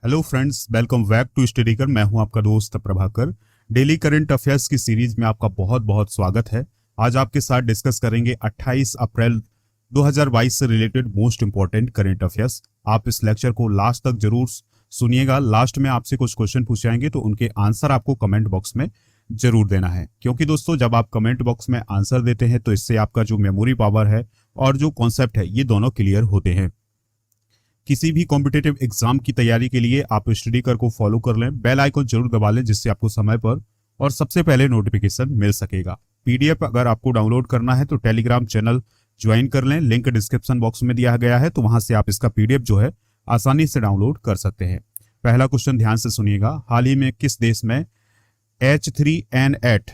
Hello friends, welcome back to Studykar. मैं हूं आपका दोस्त प्रभाकर। डेली करंट अफेयर्स की सीरीज में आपका बहुत बहुत स्वागत है। आज आपके साथ डिस्कस करेंगे 28 अप्रैल 2022 से related most important current affairs. आप इस लेक्चर को लास्ट तक जरूर सुनिएगा। लास्ट में आपसे कुछ क्वेश्चन पूछे जाएंगे तो उनके आंसर आपको कमेंट बॉक्स में जरूर देना है, क्योंकि दोस्तों जब आप कमेंट बॉक्स में आंसर देते हैं तो इससे आपका जो मेमोरी पावर है और जो कॉन्सेप्ट है ये दोनों क्लियर होते हैं। किसी भी कॉम्पिटिटिव एग्जाम की तैयारी के लिए आप स्टडीकर को फॉलो कर लें, बेल आइकन जरूर दबा लें, जिससे आपको समय पर और सबसे पहले नोटिफिकेशन मिल सकेगा। पीडीएफ अगर आपको डाउनलोड करना है तो टेलीग्राम चैनल ज्वाइन कर लें, लिंक डिस्क्रिप्शन बॉक्स में दिया गया है, तो वहां से आप इसका पीडीएफ जो है आसानी से डाउनलोड कर सकते हैं। पहला क्वेश्चन ध्यान से सुनिएगा। हाल ही में किस देश में H3N8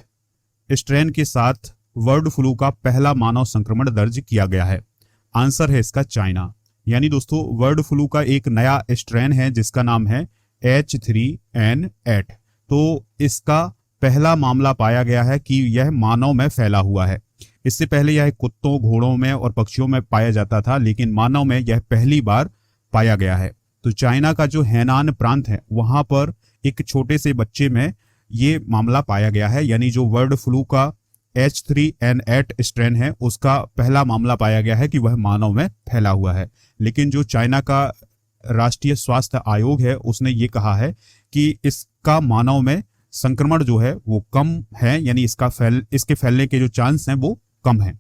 स्ट्रेन के साथ बर्ड फ्लू का पहला मानव संक्रमण दर्ज किया गया है? आंसर है इसका चाइना। यानी दोस्तों बर्ड फ्लू का एक नया स्ट्रेन है जिसका नाम है H3N8। तो इसका पहला मामला पाया गया है कि यह मानव में फैला हुआ है। इससे पहले यह कुत्तों, घोड़ों में और पक्षियों में पाया जाता था, लेकिन मानव में यह पहली बार पाया गया है। तो चाइना का जो हैनान प्रांत है वहां पर एक छोटे से बच्चे में ये मामला पाया गया है। यानी जो बर्ड फ्लू का H3N8 स्ट्रेन है उसका पहला मामला पाया गया है कि वह मानव में फैला हुआ है। लेकिन जो चाइना का राष्ट्रीय स्वास्थ्य आयोग है उसने ये कहा है कि इसका मानव में संक्रमण जो है वो कम है, यानी इसके फैलने के जो चांस हैं वो कम है।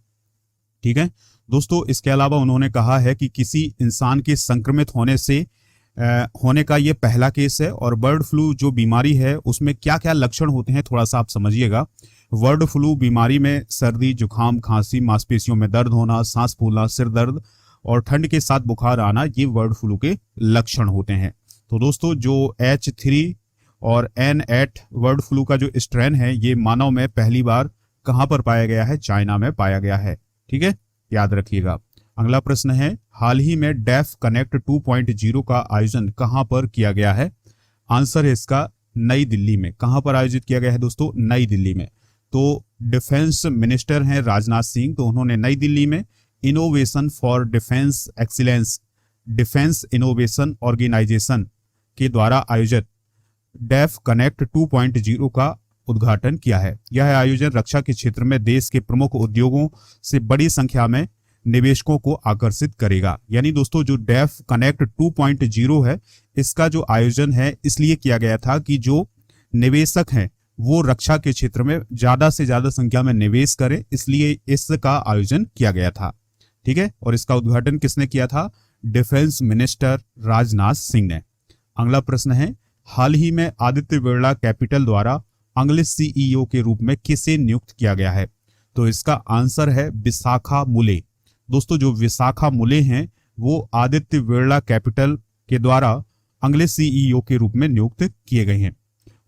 ठीक है दोस्तों, इसके अलावा उन्होंने कहा है कि किसी इंसान के संक्रमित होने का ये पहला केस है। और बर्ड फ्लू जो बीमारी है उसमें क्या क्या लक्षण होते हैं थोड़ा सा आप समझिएगा। बर्ड फ्लू बीमारी में सर्दी, जुकाम, खांसी, मांसपेशियों में दर्द होना, सांस फूलना, सिर दर्द और ठंड के साथ बुखार आना, ये बर्ड फ्लू के लक्षण होते हैं। तो दोस्तों जो H3 और N8 बर्ड फ्लू का जो स्ट्रेन है ये मानव में पहली बार कहां पर पाया गया है? चाइना में पाया गया है। ठीक है, याद रखिएगा। अगला प्रश्न है, हाल ही में डेफ कनेक्ट 2.0 का आयोजन कहां पर किया गया है? आंसर है इसका नई दिल्ली में। कहां पर आयोजित किया गया है दोस्तों? नई दिल्ली में। तो डिफेंस मिनिस्टर हैं राजनाथ सिंह, तो उन्होंने नई दिल्ली में innovation for defence excellence defence innovation organisation के द्वारा आयोजित डेफ कनेक्ट 2.0 का उद्घाटन किया है। यह आयोजन रक्षा के क्षेत्र में देश के प्रमुख उद्योगों से बड़ी संख्या में निवेशकों को आकर्षित करेगा। यानी दोस्तों जो डेफ कनेक्ट 2.0 है इसका जो आयोजन है इसलिए किया गया था कि जो निवेशक हैं वो रक्षा के क्षेत्र में ज्यादा से ज्यादा संख्या में निवेश करें, इसलिए इसका आयोजन किया गया था। ठीक है, और इसका उद्घाटन किसने किया था? डिफेंस मिनिस्टर राजनाथ सिंह ने। अगला प्रश्न है, हाल ही में आदित्य बिरला कैपिटल द्वारा अगले सीईओ के रूप में किसे नियुक्त किया गया है? तो इसका आंसर है विशाखा मुले। दोस्तों जो विशाखा मुले हैं वो आदित्य बिरला कैपिटल के द्वारा अगले सीईओ के रूप में नियुक्त किए गए हैं।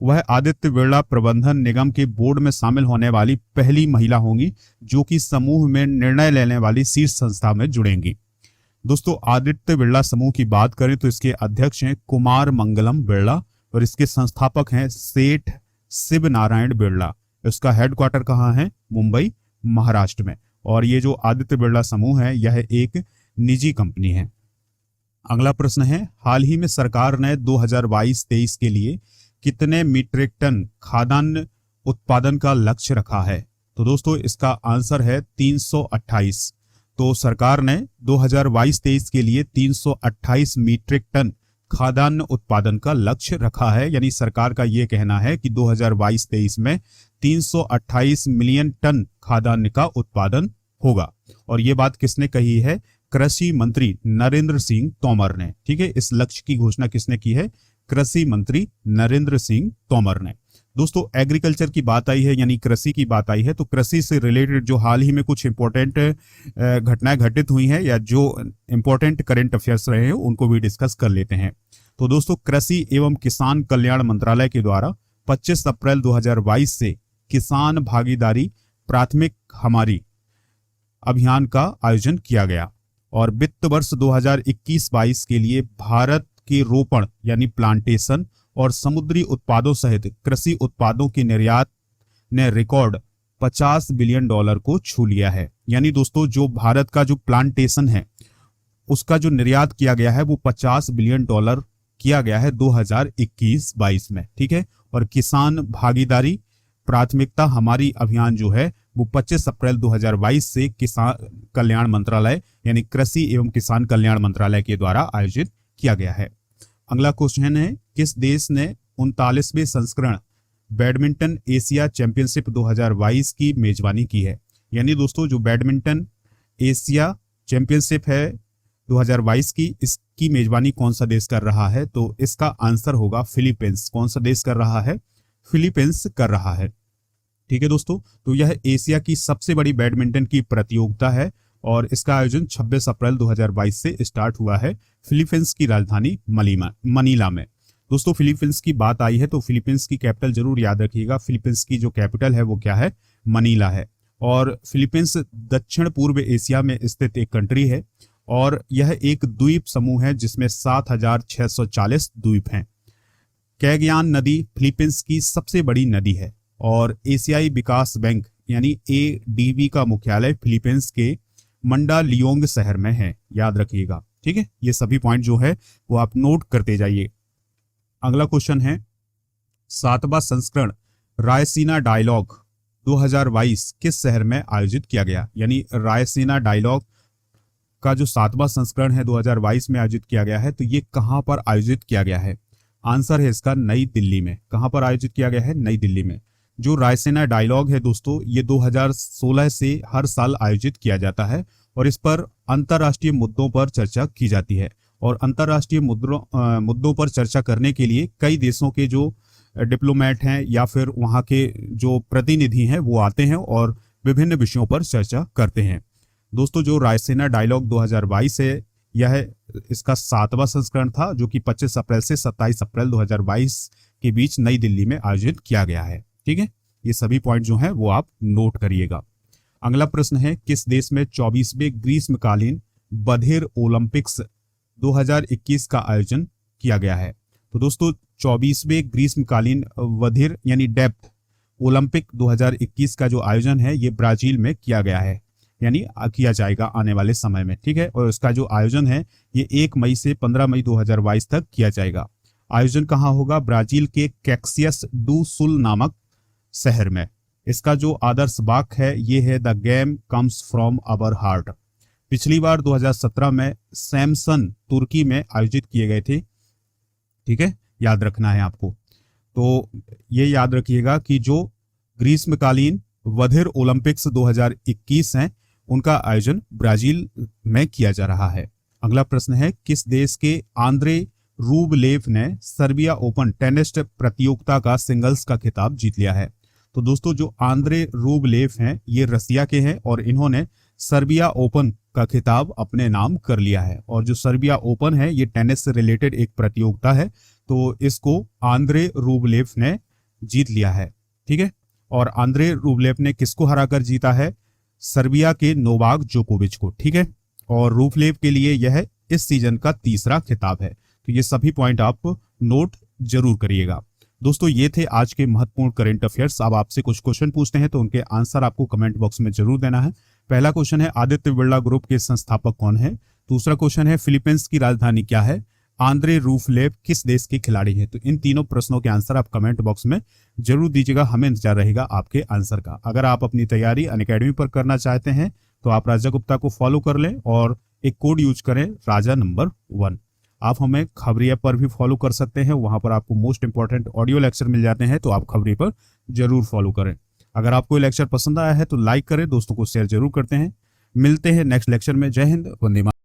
वह आदित्य बिरला प्रबंधन निगम के बोर्ड में शामिल होने वाली पहली महिला होंगी जो कि समूह में निर्णय लेने वाली शीर्ष संस्था में जुड़ेंगी। दोस्तों आदित्य बिरला समूह की बात करें तो इसके अध्यक्ष हैं कुमार मंगलम बिरला और इसके संस्थापक हैं सेठ शिव नारायण बिरला। इसका हेडक्वार्टर कहाँ है? मुंबई, महाराष्ट्र में। और ये जो आदित्य बिरला समूह है यह एक निजी कंपनी है। अगला प्रश्न है, हाल ही में सरकार ने 2022-23 के लिए कितने मीट्रिक टन खाद्यान्न उत्पादन का लक्ष्य रखा है? तो दोस्तों इसका आंसर है 328। तो सरकार ने 2022-23 के लिए 328 मीट्रिक टन खाद्यान्न उत्पादन का लक्ष्य रखा है। यानी सरकार का यह कहना है कि 2022-23 में 328 मिलियन टन खाद्यान्न का उत्पादन होगा। और ये बात किसने कही है? कृषि मंत्री नरेंद्र सिंह तोमर ने। ठीक है, इस लक्ष्य की घोषणा किसने की है? कृषि मंत्री नरेंद्र सिंह तोमर ने। दोस्तों एग्रीकल्चर की बात आई है, यानी कृषि की बात आई है, तो कृषि से रिलेटेड जो हाल ही में कुछ इंपॉर्टेंट घटनाएं घटित हुई हैं या जो इंपॉर्टेंट करंट अफेयर्स रहे हैं उनको भी डिस्कस कर लेते हैं। तो दोस्तों कृषि एवं किसान कल्याण मंत्रालय के द्वारा 25 अप्रैल 2022 से किसान भागीदारी प्राथमिक हमारी अभियान का आयोजन किया गया और वित्त वर्ष 2021-22 के लिए भारत के रोपण यानी प्लांटेशन और समुद्री उत्पादों सहित कृषि उत्पादों के निर्यात ने रिकॉर्ड $50 बिलियन को छू लिया है। यानी दोस्तों जो भारत का जो प्लांटेशन है उसका जो निर्यात किया गया है वो $50 बिलियन किया गया है 2021-22 में, ठीक है। और किसान भागीदारी प्राथमिकता हमारी अभियान जो है वो 25 अप्रैल 2022 से किसान कल्याण मंत्रालय यानी कृषि एवं किसान कल्याण मंत्रालय के द्वारा आयोजित किया गया है। अगला क्वेश्चन है, किस देश ने 39वें संस्करण बैडमिंटन एशिया चैंपियनशिप 2022 की मेजबानी की है? यानी दोस्तों जो बैडमिंटन एशिया चैंपियनशिप है 2022 की, इसकी मेजबानी कौन सा देश कर रहा है? तो इसका आंसर होगा फिलीपींस। कौन सा देश कर रहा है? फिलीपींस कर रहा है, ठीक है दोस्तों। तो यह एशिया की सबसे बड़ी बैडमिंटन की प्रतियोगिता है और इसका आयोजन 26 अप्रैल 2022 से स्टार्ट हुआ है फिलीपींस की राजधानी मनीला में। दोस्तों फिलीपींस की बात आई है तो फिलीपींस की कैपिटल जरूर याद रखिएगा। फिलीपींस की जो कैपिटल है वो क्या है? मनीला है। और फिलीपींस दक्षिण पूर्व एशिया में स्थित एक कंट्री है और यह एक द्वीप समूह है जिसमें 7,640 द्वीप हैं। कैगयान नदी फिलीपींस की सबसे बड़ी नदी है और एशियाई विकास बैंक यानी ADB का मुख्यालय फिलीपींस के मंडालियोंग शहर में है, याद रखिएगा, ठीक है। ये सभी पॉइंट जो है वो आप नोट करते जाइए। अगला क्वेश्चन है, 7वां संस्करण रायसीना डायलॉग 2022 किस शहर में आयोजित किया गया? यानी रायसीना डायलॉग का जो 7वां संस्करण है 2022 में आयोजित किया गया है, तो ये कहां पर आयोजित किया गया है? आंसर है इसका नई दिल्ली में। कहां पर आयोजित किया गया है? नई दिल्ली में। जो रायसीना डायलॉग है दोस्तों ये 2016 से हर साल आयोजित किया जाता है और इस पर अंतर्राष्ट्रीय मुद्दों पर चर्चा की जाती है। और अंतर्राष्ट्रीय मुद्दों पर चर्चा करने के लिए कई देशों के जो डिप्लोमेट हैं या फिर वहाँ के जो प्रतिनिधि हैं वो आते हैं और विभिन्न विषयों पर चर्चा करते हैं। दोस्तों जो रायसीना डायलॉग 2022 है यह इसका 7वां संस्करण था जो कि 25 अप्रैल से 27 अप्रैल 2022 के बीच नई दिल्ली में आयोजित किया गया है, ठीक है। ये सभी पॉइंट जो हैं वो आप नोट करिएगा। अगला प्रश्न है, किस देश में 24वें ग्रीष्मकालीन बधिर ओलंपिक्स 2021 का आयोजन किया गया है? तो दोस्तों 24वें ग्रीष्मकालीन बधिर यानी डेप्थ ओलंपिक 2021 का जो आयोजन है ये ब्राजील में किया गया है, यानी किया जाएगा आने वाले समय में, ठीक है। और इसका जो आयोजन है ये 1 मई से 15 मई 2022 तक किया जाएगा। आयोजन कहाँ होगा? ब्राजील के कैक्सियस डू सुल नामक शहर में। इसका जो आदर्श वाक्य है ये है the game comes from our heart. पिछली बार 2017 में सैमसन तुर्की में आयोजित किए गए थे, ठीक है, याद रखना है आपको। तो ये याद रखिएगा कि जो ग्रीष्मकालीन बधिर ओलंपिक्स 2021 हैं उनका आयोजन ब्राजील में किया जा रहा है। अगला प्रश्न है, किस देश के आंद्रे रूबलेव ने सर्बिया ओपन टेनिस प्रतियोगिता का सिंगल्स का खिताब जीत लिया है? तो दोस्तों जो आंद्रे रूबलेव हैं ये रसिया के हैं और इन्होंने सर्बिया ओपन का खिताब अपने नाम कर लिया है। और जो सर्बिया ओपन है ये टेनिस से रिलेटेड एक प्रतियोगिता है तो इसको आंद्रे रूबलेव ने जीत लिया है, ठीक है। और आंद्रे रूबलेव ने किसको हराकर जीता है? सर्बिया के नोवाक जोकोविच को, ठीक है। और रूबलेव के लिए यह इस सीजन का तीसरा खिताब है। तो ये सभी पॉइंट आप नोट जरूर करिएगा। दोस्तों ये थे आज के महत्वपूर्ण करंट अफेयर्स। अब आपसे कुछ क्वेश्चन पूछते हैं तो उनके आंसर आपको कमेंट बॉक्स में जरूर देना है। पहला क्वेश्चन है, आदित्य बिरला ग्रुप के संस्थापक कौन है? दूसरा क्वेश्चन है, फिलीपींस की राजधानी क्या है? आंद्रे रूबलेव किस देश के खिलाड़ी हैं? तो इन तीनों प्रश्नों के आंसर आप कमेंट बॉक्स में जरूर दीजिएगा, हमें इंतजार रहेगा आपके आंसर का। अगर आप अपनी तैयारी अनअकैडमी पर करना चाहते हैं तो आप राजा गुप्ता को फॉलो कर लें और एक कोड यूज करें राजा नंबर 1। आप हमें खबरी ऐप पर भी फॉलो कर सकते हैं, वहां पर आपको मोस्ट इंपॉर्टेंट ऑडियो लेक्चर मिल जाते हैं, तो आप खबरी पर जरूर फॉलो करें। अगर आपको ये लेक्चर पसंद आया है तो लाइक करें, दोस्तों को शेयर जरूर करते हैं। मिलते हैं नेक्स्ट लेक्चर में। जय हिंद, वंदे मातरम।